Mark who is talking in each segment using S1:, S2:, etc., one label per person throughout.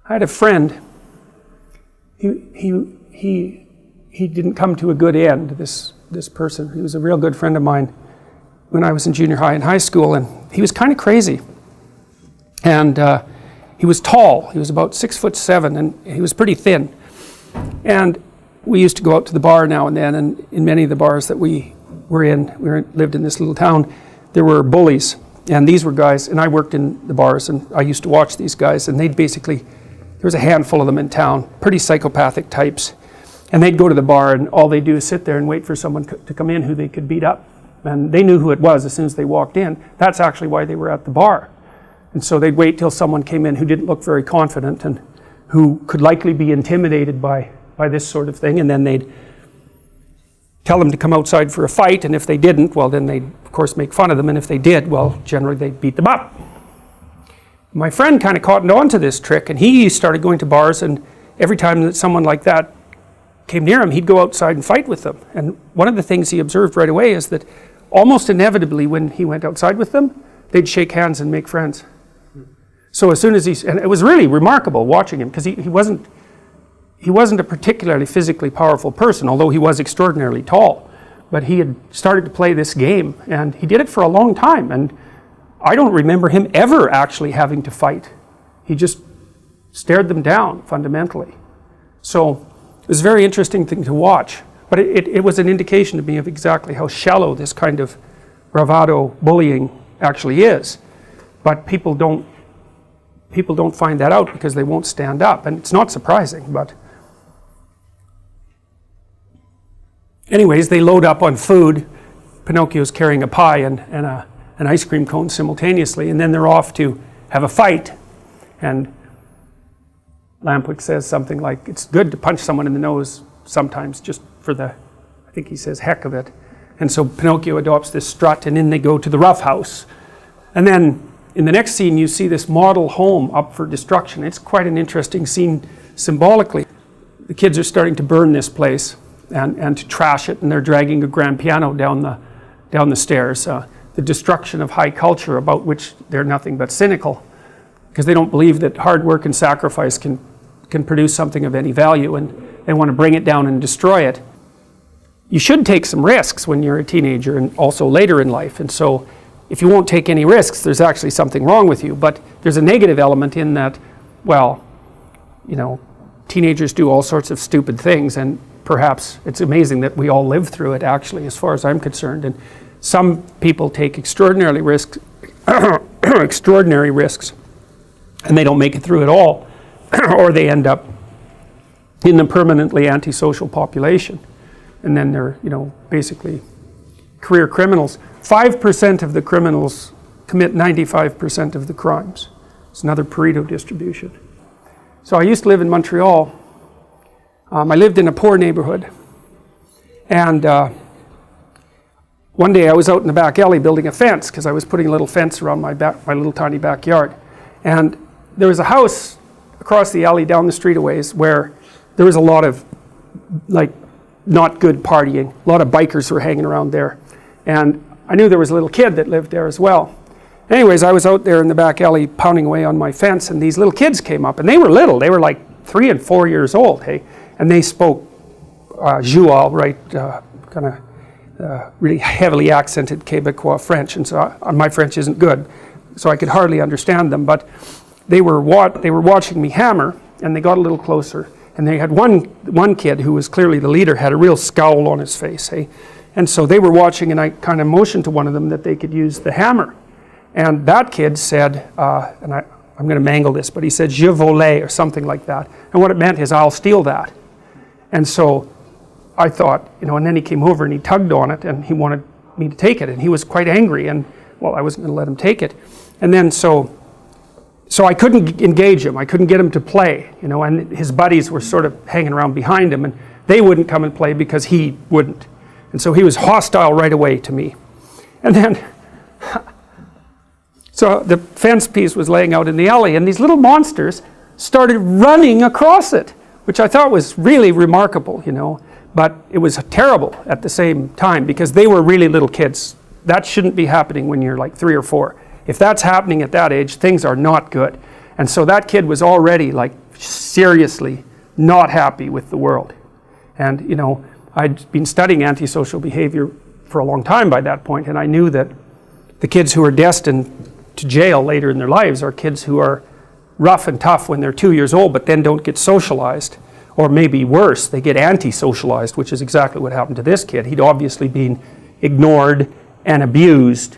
S1: I had a friend. He didn't come to a good end, this person. He was a real good friend of mine when I was in junior high and high school, and he was kind of crazy. And he was tall. He was about 6'7", and he was pretty thin. And we used to go out to the bar now and then, and in many of the bars that we lived in this little town, there were bullies. And these were guys, and I worked in the bars, and I used to watch these guys, and they'd basically, there was a handful of them in town, pretty psychopathic types. And they'd go to the bar, and all they'd do is sit there and wait for someone to come in who they could beat up. And they knew who it was as soon as they walked in. That's actually why they were at the bar. And so they'd wait till someone came in who didn't look very confident and who could likely be intimidated by this sort of thing, and then they'd tell them to come outside for a fight, and if they didn't, well, then they'd, of course, make fun of them, and if they did, well, generally they'd beat them up. My friend kind of caught on to this trick, and he started going to bars, and every time that someone like that came near him, he'd go outside and fight with them. And one of the things he observed right away is that almost inevitably when he went outside with them, they'd shake hands and make friends. So as soon as and it was really remarkable watching him, because he wasn't a particularly physically powerful person, although he was extraordinarily tall. But he had started to play this game, and he did it for a long time. And I don't remember him ever actually having to fight. He just stared them down fundamentally. So it was a very interesting thing to watch. But it was an indication to me of exactly how shallow this kind of bravado bullying actually is. But people don't find that out because they won't stand up. And it's not surprising, but anyways, they load up on food. Pinocchio's carrying a pie and an ice cream cone simultaneously, and then they're off to have a fight. And Lampwick says something like, it's good to punch someone in the nose sometimes, just for I think he says, heck of it. And so Pinocchio adopts this strut, and in they go to the rough house. And then in the next scene, you see this model home up for destruction. It's quite an interesting scene symbolically. The kids are starting to burn this place and to trash it, and they're dragging a grand piano down the stairs. The destruction of high culture, about which they're nothing but cynical, because they don't believe that hard work and sacrifice can produce something of any value, and they want to bring it down and destroy it. You should take some risks when you're a teenager and also later in life, and so if you won't take any risks, there's actually something wrong with you. But there's a negative element in that, well, teenagers do all sorts of stupid things, and perhaps it's amazing that we all live through it, actually, as far as I'm concerned. And some people take extraordinary risks, and they don't make it through at all, or they end up in the permanently antisocial population. And then they're, basically career criminals. 5% of the criminals commit 95% of the crimes. It's another Pareto distribution. So I used to live in Montreal. I lived in a poor neighborhood. And one day I was out in the back alley building a fence, because I was putting a little fence around my little tiny backyard. And there was a house across the alley down the street a ways where there was a lot of not good partying. A lot of bikers were hanging around there. And I knew there was a little kid that lived there as well. Anyways, I was out there in the back alley pounding away on my fence, and these little kids came up, and they were little. They were like 3 and 4 years old, hey? And they spoke Joual, right, kind of really heavily accented Quebecois French, and so my French isn't good, so I could hardly understand them, but they were watching me hammer, and they got a little closer, and they had one kid who was clearly the leader, had a real scowl on his face, hey? And so they were watching, and I kind of motioned to one of them that they could use the hammer. And that kid said, and I'm going to mangle this, but he said, je volais, or something like that. And what it meant is, I'll steal that. And so I thought, and then he came over and he tugged on it, and he wanted me to take it. And he was quite angry, and, well, I wasn't going to let him take it. And then so I couldn't engage him. I couldn't get him to play, and his buddies were sort of hanging around behind him, and they wouldn't come and play because he wouldn't. And so he was hostile right away to me. And then, so the fence piece was laying out in the alley, and these little monsters started running across it, which I thought was really remarkable, but it was terrible at the same time, because they were really little kids. That shouldn't be happening when you're like 3 or 4. If that's happening at that age, things are not good. And so that kid was already like seriously not happy with the world. And, you know, I'd been studying antisocial behavior for a long time by that point, and I knew that the kids who are destined to jail later in their lives are kids who are rough and tough when they're 2 years old, but then don't get socialized. Or maybe worse, they get anti-socialized, which is exactly what happened to this kid. He'd obviously been ignored and abused.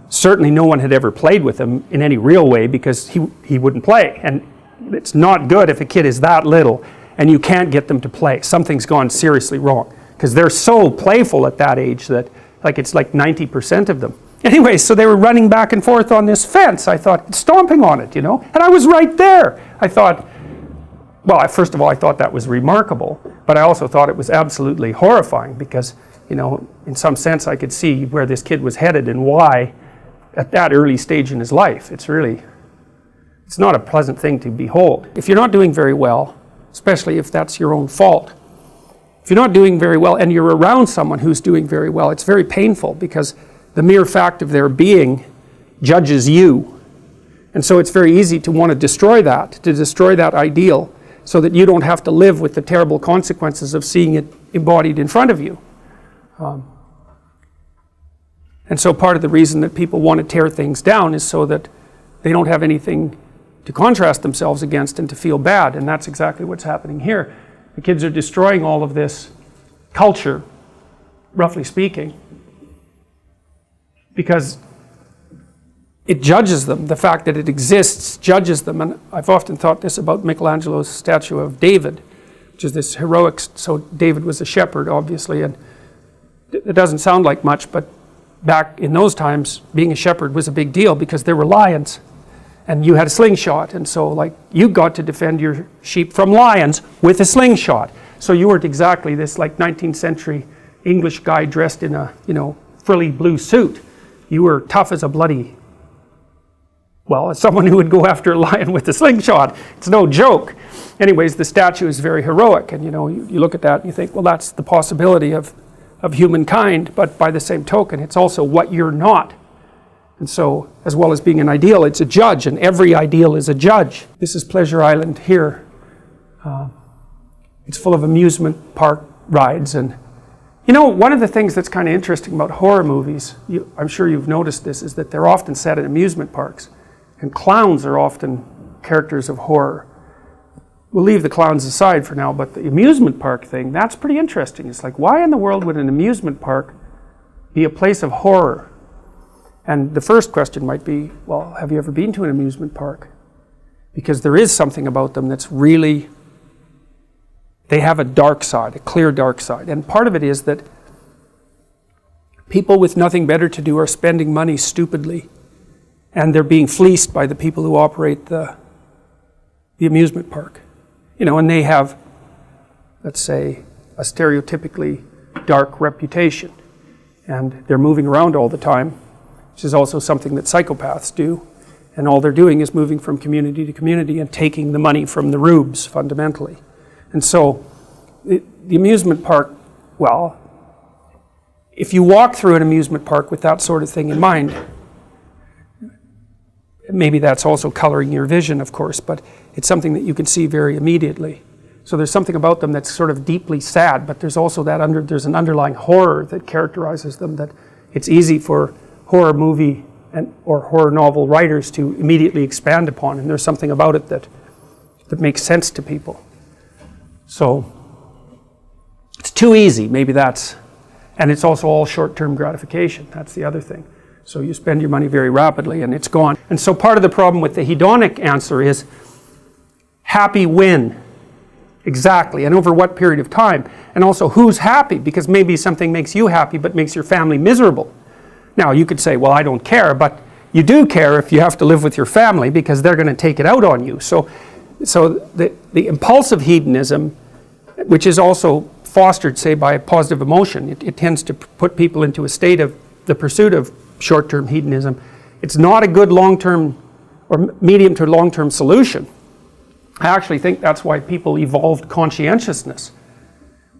S1: Certainly no one had ever played with him in any real way because he wouldn't play. And it's not good if a kid is that little and you can't get them to play. Something's gone seriously wrong because they're so playful at that age that it's like 90% of them. Anyway, so they were running back and forth on this fence. I thought, stomping on it, you know, and I was right there. I thought, well, first of all, I thought that was remarkable, but I also thought it was absolutely horrifying because, you know, in some sense I could see where this kid was headed and why at that early stage in his life. It's not a pleasant thing to behold. If you're not doing very well, especially if that's your own fault, if you're not doing very well and you're around someone who's doing very well, it's very painful because the mere fact of their being judges you. And so it's very easy to want to destroy that ideal, so that you don't have to live with the terrible consequences of seeing it embodied in front of you. And so part of the reason that people want to tear things down is so that they don't have anything to contrast themselves against and to feel bad. And that's exactly what's happening here. The kids are destroying all of this culture, roughly speaking, because it judges them. The fact that it exists judges them. And I've often thought this about Michelangelo's statue of David, which is this heroic, so David was a shepherd, obviously, and it doesn't sound like much, but back in those times, being a shepherd was a big deal because there were lions, and you had a slingshot, and so like you got to defend your sheep from lions with a slingshot. So you weren't exactly this like 19th century English guy dressed in a, you know, frilly blue suit. You were tough as a bloody, well, as someone who would go after a lion with a slingshot. It's no joke. Anyways, the statue is very heroic, and you know, you look at that and you think, well, that's the possibility of humankind, but by the same token, it's also what you're not. And so, as well as being an ideal, it's a judge, and every ideal is a judge. This is Pleasure Island here. It's full of amusement park rides, and you know, one of the things that's kind of interesting about horror movies, I'm sure you've noticed this, is that they're often set at amusement parks. And clowns are often characters of horror. We'll leave the clowns aside for now, but the amusement park thing, that's pretty interesting. It's like, why in the world would an amusement park be a place of horror? And the first question might be, well, have you ever been to an amusement park? Because there is something about them that's really, they have a dark side, a clear dark side. And part of it is that people with nothing better to do are spending money stupidly, and they're being fleeced by the people who operate the amusement park. You know, and they have, let's say, a stereotypically dark reputation, and they're moving around all the time, which is also something that psychopaths do, and all they're doing is moving from community to community and taking the money from the rubes, fundamentally. And so, the amusement park, well, if you walk through an amusement park with that sort of thing in mind, maybe that's also coloring your vision, of course, but it's something that you can see very immediately. So there's something about them that's sort of deeply sad, but there's also there's an underlying horror that characterizes them, that it's easy for horror movie or horror novel writers to immediately expand upon, and there's something about it that makes sense to people. So it's too easy, maybe that's, and it's also all short-term gratification, that's the other thing. So you spend your money very rapidly and it's gone. And so part of the problem with the hedonic answer is happy when? Exactly, and over what period of time? And also who's happy? Because maybe something makes you happy but makes your family miserable. Now you could say, well, I don't care, but you do care if you have to live with your family because they're going to take it out on you. So the impulsive hedonism, which is also fostered, say, by positive emotion, it tends to put people into a state of the pursuit of short-term hedonism. It's not a good long-term or medium to long-term solution. I actually think that's why people evolved conscientiousness,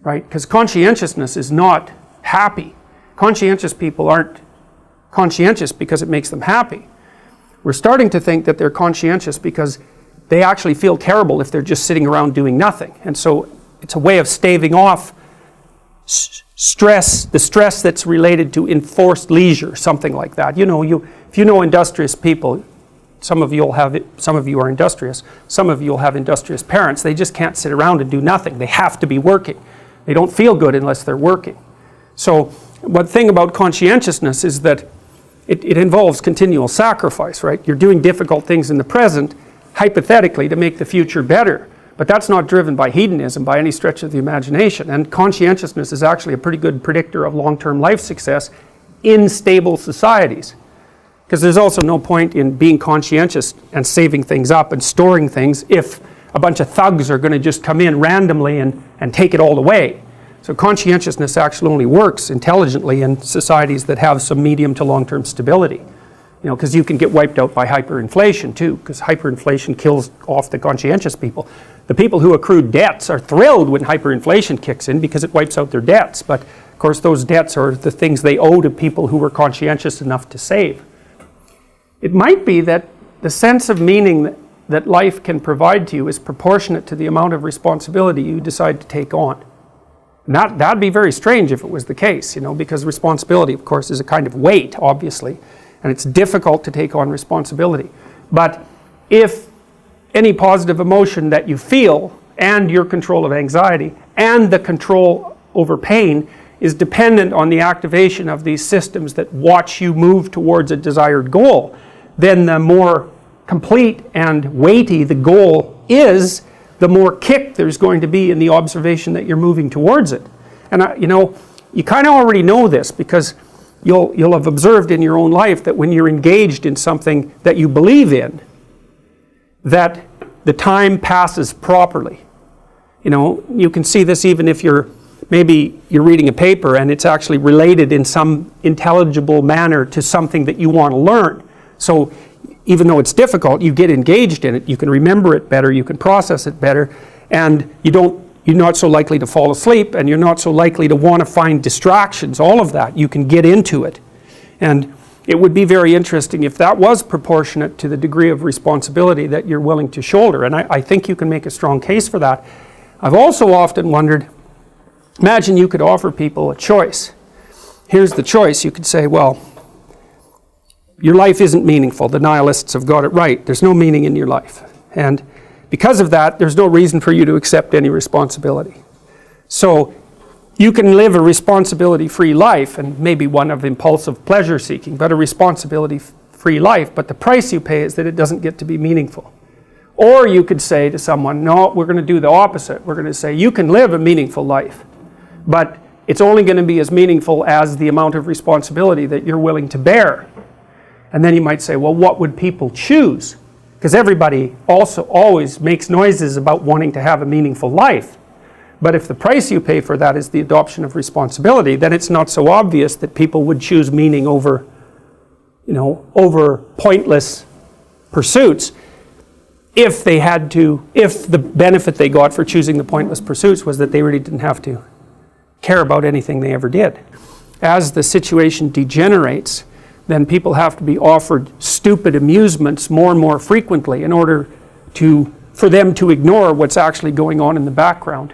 S1: right? Because conscientiousness is not happy. Conscientious people aren't conscientious because it makes them happy. We're starting to think that they're conscientious because they actually feel terrible if they're just sitting around doing nothing. And so it's a way of staving off stress, the stress that's related to enforced leisure, something like that. You know, if you know industrious people, some of you are industrious, some of you will have industrious parents. They just can't sit around and do nothing. They have to be working. They don't feel good unless they're working. So one thing about conscientiousness is that it involves continual sacrifice, right? You're doing difficult things in the present, hypothetically, to make the future better. But that's not driven by hedonism by any stretch of the imagination. And conscientiousness is actually a pretty good predictor of long-term life success in stable societies. Because there's also no point in being conscientious and saving things up and storing things if a bunch of thugs are going to just come in randomly and take it all away. So conscientiousness actually only works intelligently in societies that have some medium to long-term stability. You know, because you can get wiped out by hyperinflation too, because hyperinflation kills off the conscientious people. The people who accrued debts are thrilled when hyperinflation kicks in because it wipes out their debts. But of course those debts are the things they owe to people who were conscientious enough to save. It might be that the sense of meaning that life can provide to you is proportionate to the amount of responsibility you decide to take on. And that'd be very strange if it was the case, you know, because responsibility, of course, is a kind of weight, obviously, and it's difficult to take on responsibility. But if any positive emotion that you feel and your control of anxiety and the control over pain is dependent on the activation of these systems that watch you move towards a desired goal, then the more complete and weighty the goal is, the more kick there's going to be in the observation that you're moving towards it. And you know, you kind of already know this because you'll have observed in your own life that when you're engaged in something that you believe in, that the time passes properly. You know, you can see this even if maybe you're reading a paper and it's actually related in some intelligible manner to something that you want to learn. So even though it's difficult, you get engaged in it, you can remember it better, you can process it better, and you're not so likely to fall asleep, and you're not so likely to want to find distractions, all of that. You can get into it. And it would be very interesting if that was proportionate to the degree of responsibility that you're willing to shoulder, and I think you can make a strong case for that. I've also often wondered, imagine you could offer people a choice. Here's the choice. You could say, well, your life isn't meaningful. The nihilists have got it right. There's no meaning in your life. And because of that, there's no reason for you to accept any responsibility. So you can live a responsibility-free life, and maybe one of impulsive pleasure-seeking, but a responsibility-free life, but the price you pay is that it doesn't get to be meaningful. Or you could say to someone, no, we're going to do the opposite. We're going to say, you can live a meaningful life, but it's only going to be as meaningful as the amount of responsibility that you're willing to bear. And then you might say, well, what would people choose? Because everybody also always makes noises about wanting to have a meaningful life. But if the price you pay for that is the adoption of responsibility, then it's not so obvious that people would choose meaning over, over pointless pursuits if the benefit they got for choosing the pointless pursuits was that they really didn't have to care about anything they ever did. As the situation degenerates, then people have to be offered stupid amusements more and more frequently in order for them to ignore what's actually going on in the background.